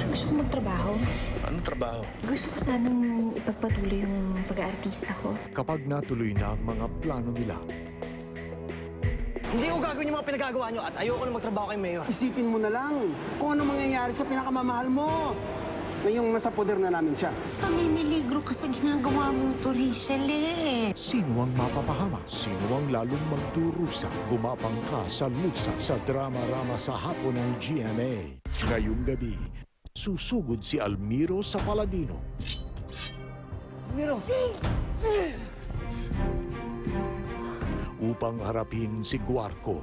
Gusto kong magtrabaho. Anong trabaho? Gusto ko sanang ipagpatuloy yung pag-aartista ko. Kapag natuloy na ang mga plano nila, Hindi ko gagawin yung mga pinagagawa nyo at ayoko na magtrabaho kay Mayor. Isipin mo na lang kung ano mangyayari sa pinakamamahal mo. Ngayong nasa poder na namin siya. Pamimiligro ka sa ginagawa mong to, Rachel eh. sino ang mapapahamak? Sino ang lalong magdurusa? Gumapang ka sa lusa sa drama-rama sa hapon ng GMA. Ngayong gabi, susugod si Almiro sa Paladino. Miro, Upang harapin si Guarco.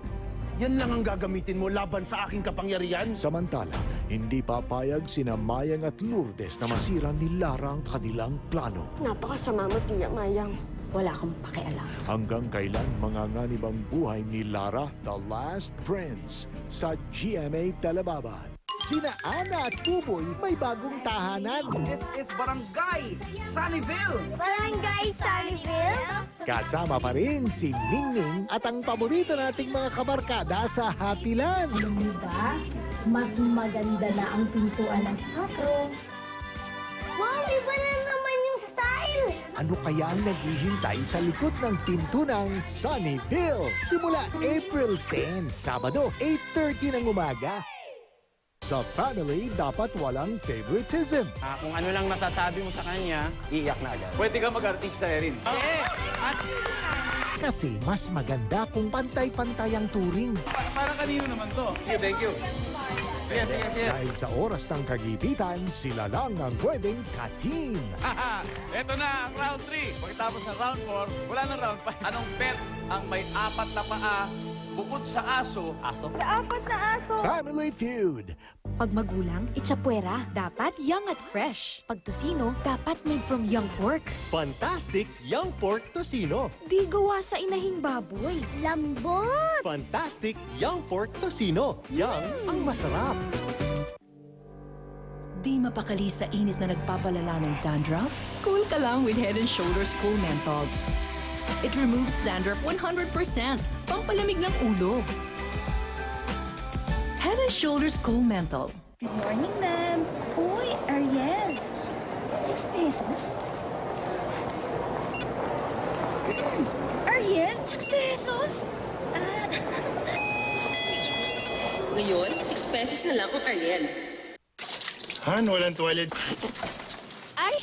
Yan lang ang gagamitin mo laban sa aking kapangyarihan? Samantala, hindi papayag sina Mayang at Lourdes na masira ni Lara ang kanilang plano. Napakasama mo, Tia Mayang. Wala akong pakialam. Hanggang kailan manganganib ang buhay ni Lara, The Last Prince, sa GMA Telebabad. Sina Ana at Buboy may bagong tahanan. this is Barangay Sunnyville! Barangay Sunnyville? Kasama pa rin si Ningning at ang paborito nating mga kabarkada sa hatilan. Diba? Mas maganda na ang pintuan ng stock room. Wow, iba na naman yung style! Ano kaya ang naghihintay sa likod ng pinto ng Sunnyville? Simula April 10, Sabado, 8:30 ng umaga. Sa family, dapat walang favoritism. Kung ano lang masasabi mo sa kanya, iiyak na agad. Pwede ka mag-artista, Erin. Kasi mas maganda kung pantay-pantay ang turing. Parang kanino naman to? Thank you. Yes, yes, yes. Dahil sa oras ng kagipitan, sila lang ang pwedeng ka-team. Ito na ang round 3. Pagkatapos ng round 4, wala na round 5. Anong pet ang may 4 na paa bukod sa aso? Aso? Apat na aso! Family Feud. Pag magulang, itsapuera. Dapat young at fresh. Pag tosino, dapat made from young pork. Fantastic Young Pork Tocino. Di gawa sa inahing baboy. Lambot! Fantastic Young Pork Tocino. Young ang masarap. Di mapakali sa init na nagpapalala ng dandruff? Cool ka lang with Head & Shoulders Cool Menthol. It removes dandruff 100%. Pampalamig ng ulo. Head & Shoulders Cool Menthol. Good morning, ma'am. Uy, Ariel. 6 pesos? Ariel, 6 pesos? 6 pesos. Ngayon, 6 pesos na lang ang Ariel. Han, walang toilet. Ay!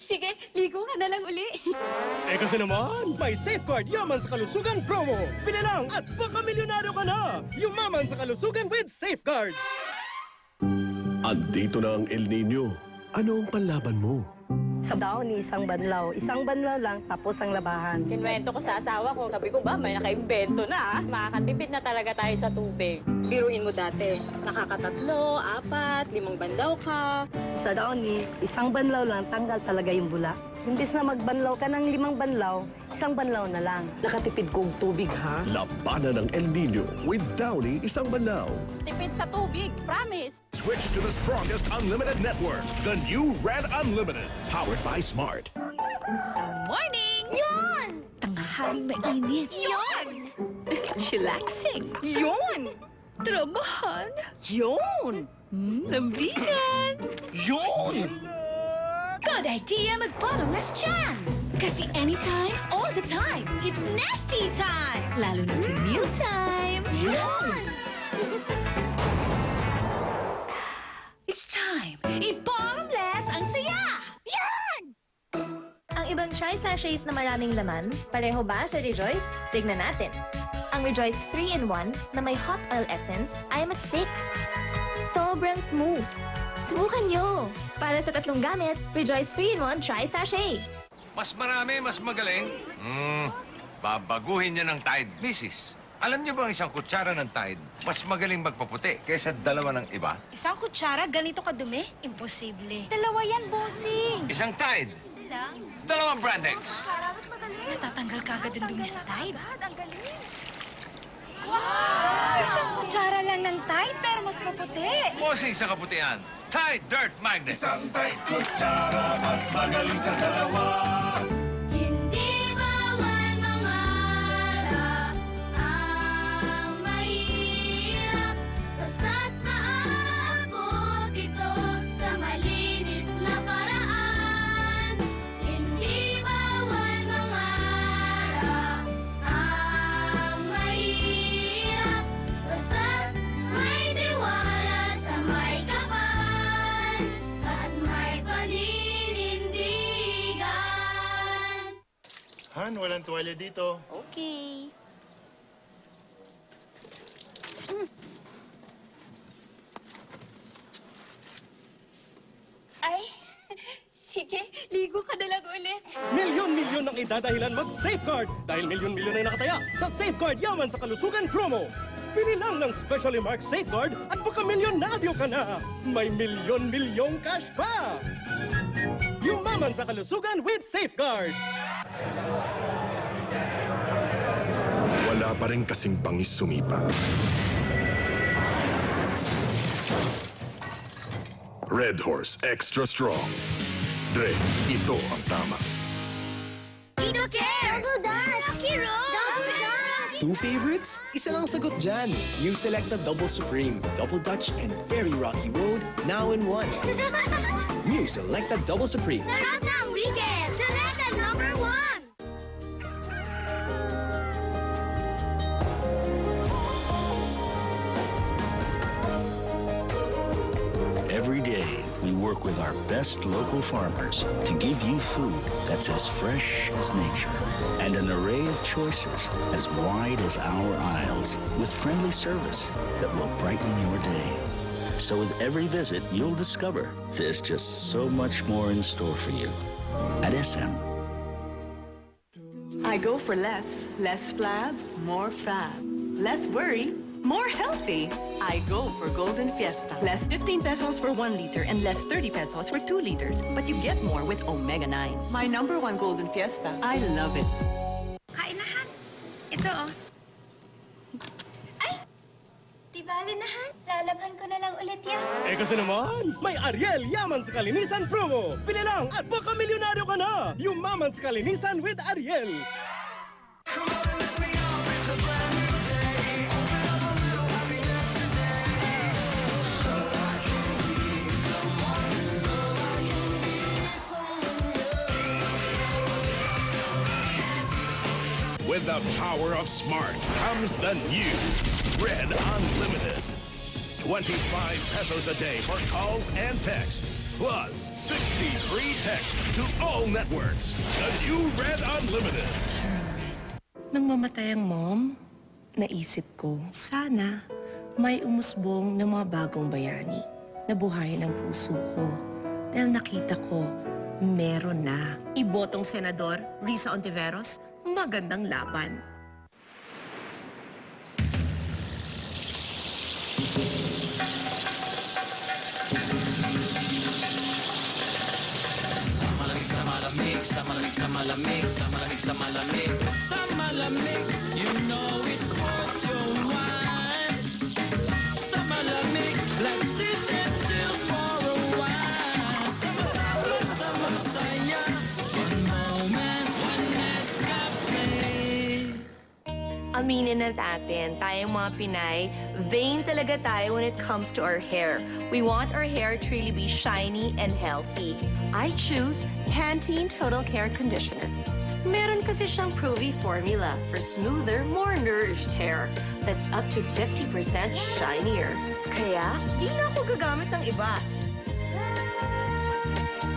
Sige, ligo ka na lang uli. Kasi naman, may Safeguard Yaman sa Kalusugan promo. Pinilang at baka milyonaryo ka na. Yumaman sa kalusugan with Safeguard. Andito na ang El Nino. Ano ang panlaban mo? Sa daon ni isang banlaw. Isang banlaw lang, tapos ang labahan. Kinwento ko sa asawa ko. Sabi ko ba, may nakaimbento na. Makakatipid na talaga tayo sa tubig. Biruin mo dati, nakakatatlo, 4, 5 banlaw ka. Sa daon ni isang banlaw lang, tanggal talaga yung bula. Imbis na magbanlaw ka ng 5 banlaw, isang banlaw na lang. Nakatipid kong tubig, ha? Labanan ng El Nino with Downy isang banlaw. Tipid sa tubig, promise! Switch to the strongest unlimited network, the new Red Unlimited, powered by Smart. Morning! Yun! Tanghaling mainit. Yun! Chillaxing. Yun! Trabahan. Yun! Lambinan. Yun! Good idea mag-bottomless chan! Kasi anytime, all the time, it's nesty time! Lalo na tuwing meal time! Yun! It's time! I-bottomless ang saya! Yan! Ang ibang tri-sachets na maraming laman, pareho ba sa Rejoice? Tignan natin. Ang Rejoice 3-in-1 na may hot oil essence ay mas thick. Sobrang smooth. Subukan nyo! Para sa 3 gamit, Rejoice 3-in-1 Tri-Sachet. Mas marami, mas magaling. Babaguhin niya ng Tide, Mrs. Alam niyo ba ang isang kutsara ng Tide, mas magaling magpaputi kaysa 2 ng iba? Isang kutsara, ganito kadumi? Imposible. 2 yan, bossing. Isang Tide, 2 Brandex. Natatanggal kagad ang dumi sa Tide. Wow! Isang kutsara lang ng Tide, pero mas maputi. Bossing sa kaputian, Tide Dirt Magnet. Hindi bawal mangarap ang mahirap. Basta't maaabot, naman, walang tuwalya dito. Okay. Ay, sige, ligo ka na lang ulit. Milyon-milyon ang idadahilan mag-safeguard dahil milyon-milyon ay nakataya sa Safeguard Yaman sa Kalusugan promo. Bili lang ng specially marked Safeguard at baka milyonaryo ka na. May milyon-milyong cash pa! Yumaman sa kalusugan with Safeguard! Wala pa rin kasing pangis sumipa. Red Horse Extra Strong. Dre, ito ang tama. Dino Care! Double Dutch! Rocky Road! Double Dutch! Two favorites? Isa lang sagot dyan. New Selecta Double Supreme, Double Dutch, and Very Rocky Road, now in one. New Selecta Double Supreme. Sarap ng weekend! Select the number 1! Every day, we work with our best local farmers to give you food that's as fresh as nature and an array of choices as wide as our aisles with friendly service that will brighten your day. So with every visit, you'll discover there's just so much more in store for you at SM. I go for less. Less flab, more fab. Less worry, more healthy. I go for Golden Fiesta. Less 15 pesos for 1 liter and less 30 pesos for 2 liters. But you get more with Omega 9. My number 1 Golden Fiesta. I love it. Kainahan! Ito oh. Ay! Di bali nahan. Lalabhan ko na lang ulit yan. Eh kasi naman, may Ariel Yaman sa Kalinisan promo. Bili lang at baka milyonaryo ka na. Yumaman sa Kalinisan with Ariel. With the power of smart comes the new Red Unlimited. 25 pesos a day for calls and texts, plus 60 free texts to all networks. The new Red Unlimited. Nang mamatay ang mom, naisip ko, sana may umusbong ng mga bagong bayani na buhayin ang puso ko. Dahil nakita ko, meron na. Ibotong Senador Risa Ontiveros, magandang laban. Sa malamig, sa malamig, sa malamig, sa malamig, sa malamig, sa malamig, you know it's worth your while. Sa malamig, let's sit and chill for a while. Sama-sama, sama-saya, one moment, one Nescafe. Aminin na natin, tayong mga Pinay, vain talaga tayo when it comes to our hair. We want our hair to really be shiny and healthy. I choose Pantene Total Care Conditioner. Meron kasi siyang Provy formula for smoother, more nourished hair that's up to 50% shinier. Kaya, di na ako gagamit ng iba.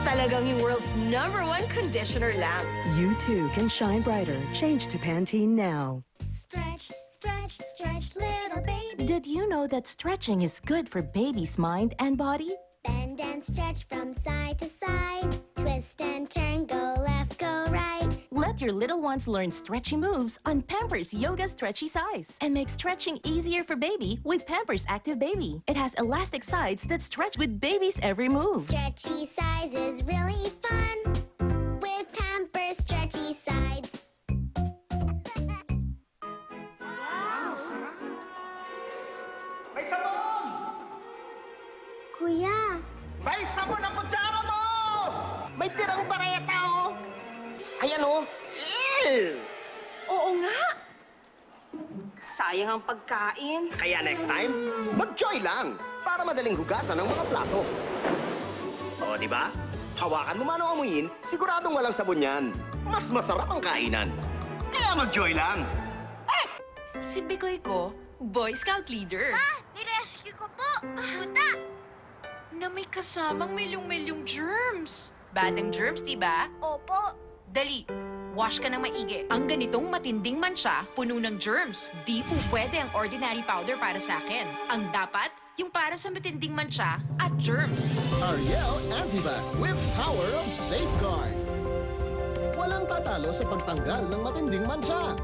Talagang yung world's #1 conditioner lang. You too can shine brighter. Change to Pantene now. Stretch, stretch, stretch, little baby. Did you know that stretching is good for baby's mind and body? Bend and stretch from side to side. Twist and turn, go left, go right. Let your little ones learn stretchy moves on Pampers Yoga Stretchy Size and make stretching easier for baby with Pampers Active Baby. It has elastic sides that stretch with baby's every move. Stretchy size is really fun with Pampers Stretchy Sides. May sabon! Kuya, May sabon ang kutsara mo! May tirang bareta, oh! Ayan, oh! Ew! Oo nga! Sayang ang pagkain. Kaya next time, mag-joy lang para madaling hugasan ang mga plato. O, di ba? Hawakan mo man o amuyin, siguradong walang sabon yan. Mas masarap ang kainan. Kaya mag-joy lang. Si Bigoy ko, Boy Scout leader. nirescue ko po. Tuta! Na may kasamang milyong-milyong germs. Badang germs, diba? Opo. Dali, Wash ka ng maigi. Ang ganitong matinding mansya, puno ng germs. Di po pwede ang ordinary powder para sa akin. Ang dapat, yung para sa matinding mansya at germs. Ariel Antibac with power of safeguard. Walang tatalo sa pagtanggal ng matinding mansya.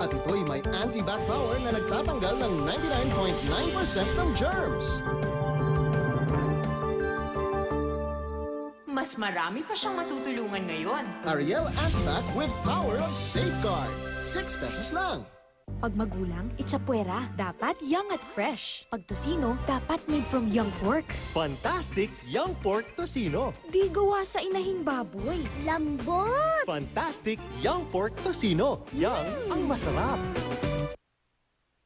At ito'y may anti-bac power na nagtatanggal ng 99.9% ng germs. Mas marami pa siyang matutulungan ngayon. Ariel Antibac with power of safeguard. 6 pesos lang. Pag magulang, itsapuera. Dapat young at fresh. Pag tosino, dapat made from young pork. Fantastic Young Pork Tocino. Di gawa sa inahing baboy. Fantastic Young Pork Tocino. Young ang masarap.